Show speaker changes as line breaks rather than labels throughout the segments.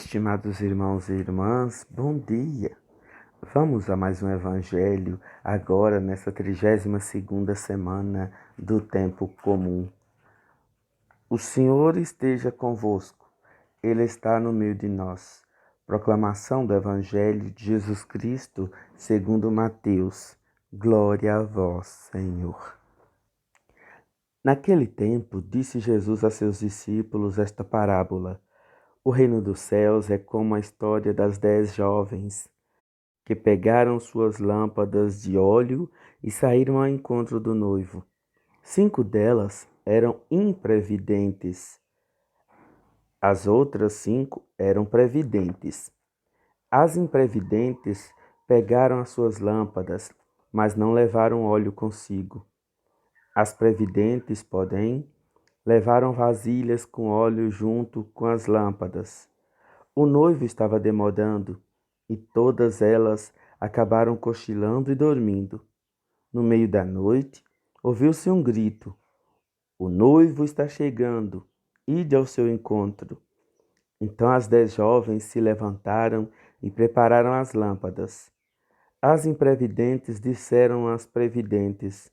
Estimados irmãos e irmãs, bom dia! Vamos a mais um evangelho, agora nessa 32ª semana do tempo comum. O Senhor esteja convosco, Ele está no meio de nós. Proclamação do Evangelho de Jesus Cristo, segundo Mateus. Glória a vós, Senhor. Naquele tempo, disse Jesus a seus discípulos esta parábola. O reino dos céus é como a história das 10 jovens que pegaram suas lâmpadas de óleo e saíram ao encontro do noivo. 5 delas eram imprevidentes, as outras 5 eram previdentes. As imprevidentes pegaram as suas lâmpadas, mas não levaram óleo consigo. As previdentes, porém, levaram vasilhas com óleo junto com as lâmpadas. O noivo estava demorando e todas elas acabaram cochilando e dormindo. No meio da noite, ouviu-se um grito: "O noivo está chegando, ide ao seu encontro." Então as 10 jovens se levantaram e prepararam as lâmpadas. As imprevidentes disseram às previdentes: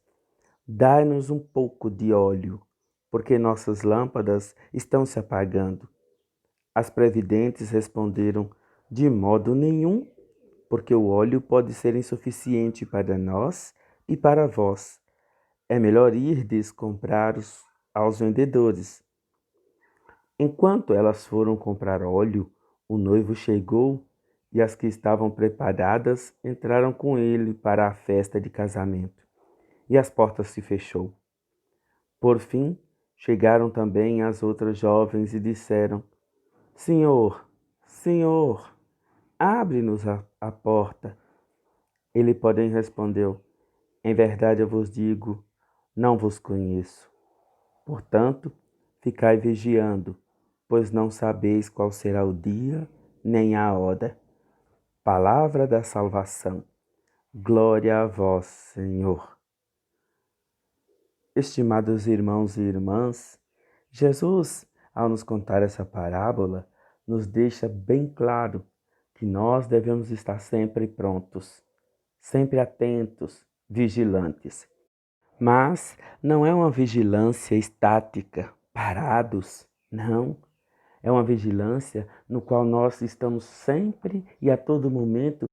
"Dai-nos um pouco de óleo, porque nossas lâmpadas estão se apagando." As previdentes responderam: "De modo nenhum, porque o óleo pode ser insuficiente para nós e para vós. É melhor irdes comprar aos vendedores." Enquanto elas foram comprar óleo, o noivo chegou e as que estavam preparadas entraram com ele para a festa de casamento, e as portas se fechou. Por fim, chegaram também as outras jovens e disseram: "Senhor, Senhor, abre-nos a porta." Ele, porém, respondeu: "Em verdade eu vos digo, não vos conheço. Portanto, ficai vigiando, pois não sabeis qual será o dia, nem a hora." Palavra da salvação. Glória a vós, Senhor. Estimados irmãos e irmãs, Jesus, ao nos contar essa parábola, nos deixa bem claro que nós devemos estar sempre prontos, sempre atentos, vigilantes. Mas não é uma vigilância estática, parados, não. É uma vigilância no qual nós estamos sempre e a todo momento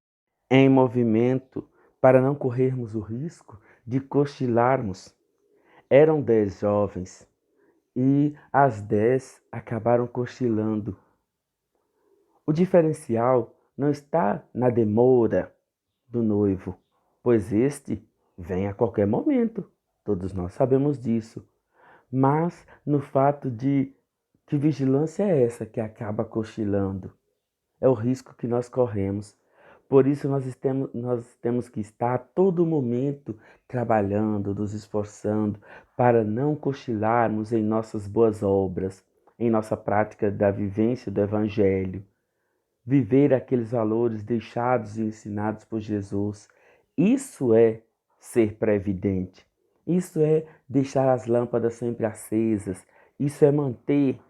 em movimento para não corrermos o risco de cochilarmos. Eram 10 jovens e as 10 acabaram cochilando. O diferencial não está na demora do noivo, pois este vem a qualquer momento. Todos nós sabemos disso. Mas no fato de que vigilância é essa que acaba cochilando? É o risco que nós corremos. Por isso nós temos que estar a todo momento trabalhando, nos esforçando para não cochilarmos em nossas boas obras, em nossa prática da vivência do Evangelho. Viver aqueles valores deixados e ensinados por Jesus. Isso é ser previdente. Isso é deixar as lâmpadas sempre acesas. Isso é manter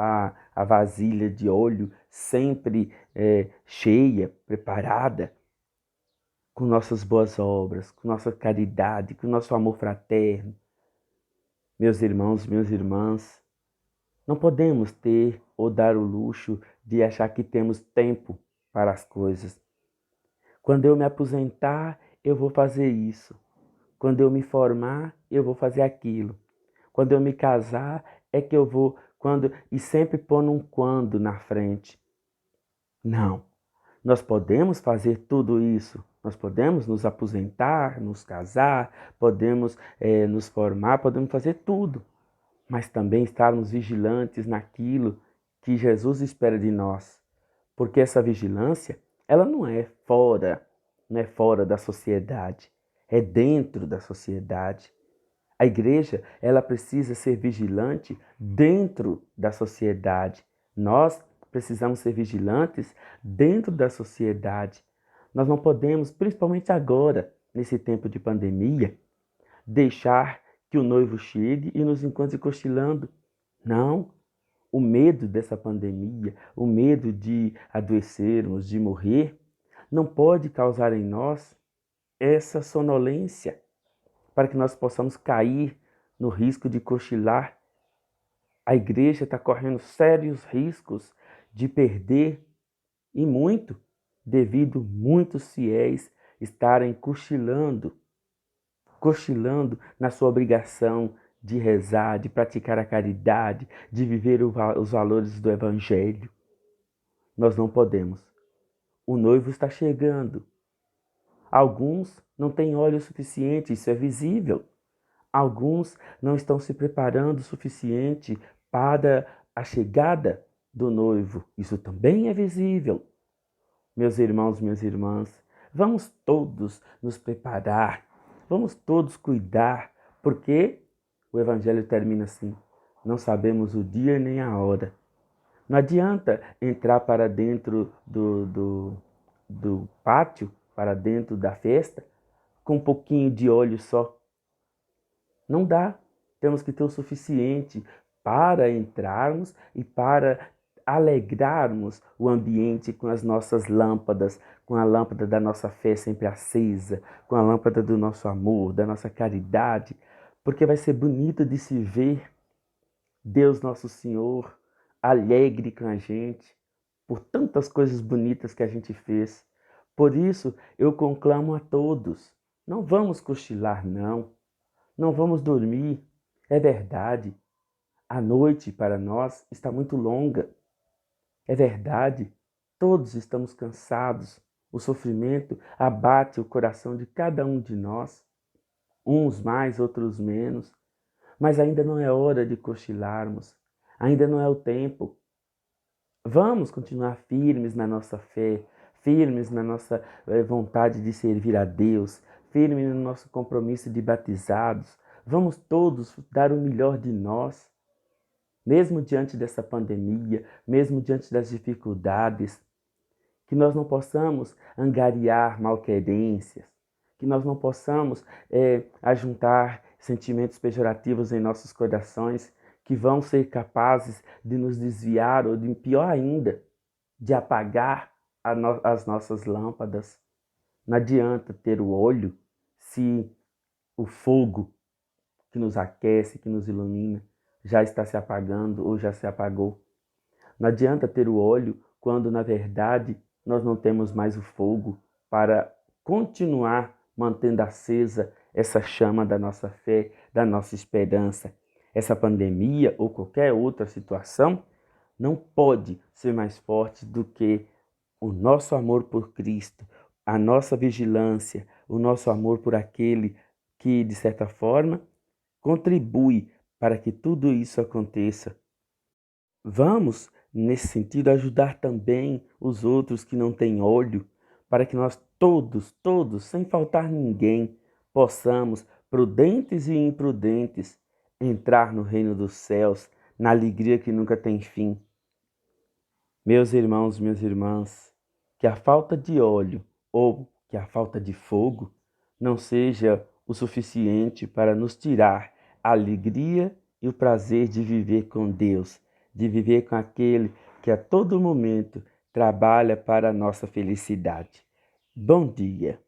a vasilha de óleo sempre cheia, preparada, com nossas boas obras, com nossa caridade, com nosso amor fraterno. Meus irmãos, minhas irmãs, não podemos ter ou dar o luxo de achar que temos tempo para as coisas. Quando eu me aposentar, eu vou fazer isso. Quando eu me formar, eu vou fazer aquilo. Quando eu me casar, é que eu vou... E sempre pondo um quando na frente. Não. Nós podemos fazer tudo isso. Nós podemos nos aposentar, nos casar, podemos nos formar, podemos fazer tudo. Mas também estarmos vigilantes naquilo que Jesus espera de nós. Porque essa vigilância, ela não é fora da sociedade, é dentro da sociedade. A igreja, ela precisa ser vigilante dentro da sociedade. Nós precisamos ser vigilantes dentro da sociedade. Nós não podemos, principalmente agora, nesse tempo de pandemia, deixar que o noivo chegue e nos encontre cochilando. Não. o medo dessa pandemia, o medo de adoecermos, de morrer, não pode causar em nós essa sonolência, para que nós possamos cair no risco de cochilar. A igreja está correndo sérios riscos de perder, e muito, devido muitos fiéis estarem cochilando na sua obrigação de rezar, de praticar a caridade, de viver os valores do Evangelho. Nós não podemos. O noivo está chegando. Alguns não têm óleo suficiente, isso é visível. Alguns não estão se preparando o suficiente para a chegada do noivo, isso também é visível. Meus irmãos, minhas irmãs, vamos todos nos preparar, vamos todos cuidar, porque o Evangelho termina assim: não sabemos o dia nem a hora. Não adianta entrar para dentro do pátio, para dentro da festa, com um pouquinho de óleo só. Não dá. Temos que ter o suficiente para entrarmos e para alegrarmos o ambiente com as nossas lâmpadas, com a lâmpada da nossa fé sempre acesa, com a lâmpada do nosso amor, da nossa caridade, porque vai ser bonito de se ver Deus Nosso Senhor alegre com a gente por tantas coisas bonitas que a gente fez. Por isso, eu conclamo a todos, não vamos cochilar, não. Não vamos dormir. É verdade. A noite para nós está muito longa. É verdade. Todos estamos cansados. O sofrimento abate o coração de cada um de nós. Uns mais, outros menos. Mas ainda não é hora de cochilarmos. Ainda não é o tempo. Vamos continuar firmes na nossa fé, firmes na nossa vontade de servir a Deus, firmes no nosso compromisso de batizados. Vamos todos dar o melhor de nós, mesmo diante dessa pandemia, mesmo diante das dificuldades, que nós não possamos angariar malquerências, que nós não possamos ajuntar sentimentos pejorativos em nossos corações, que vão ser capazes de nos desviar ou, de pior ainda, de apagar as nossas lâmpadas. Não adianta ter o óleo se o fogo que nos aquece, que nos ilumina, já está se apagando ou já se apagou. Não adianta ter o óleo quando, na verdade, nós não temos mais o fogo para continuar mantendo acesa essa chama da nossa fé, da nossa esperança. Essa pandemia ou qualquer outra situação não pode ser mais forte do que o nosso amor por Cristo, a nossa vigilância, o nosso amor por aquele que, de certa forma, contribui para que tudo isso aconteça. Vamos, nesse sentido, ajudar também os outros que não têm óleo, para que nós todos, sem faltar ninguém, possamos, prudentes e imprudentes, entrar no reino dos céus, na alegria que nunca tem fim. Meus irmãos, minhas irmãs, que a falta de óleo ou que a falta de fogo não seja o suficiente para nos tirar a alegria e o prazer de viver com Deus, de viver com aquele que a todo momento trabalha para a nossa felicidade. Bom dia!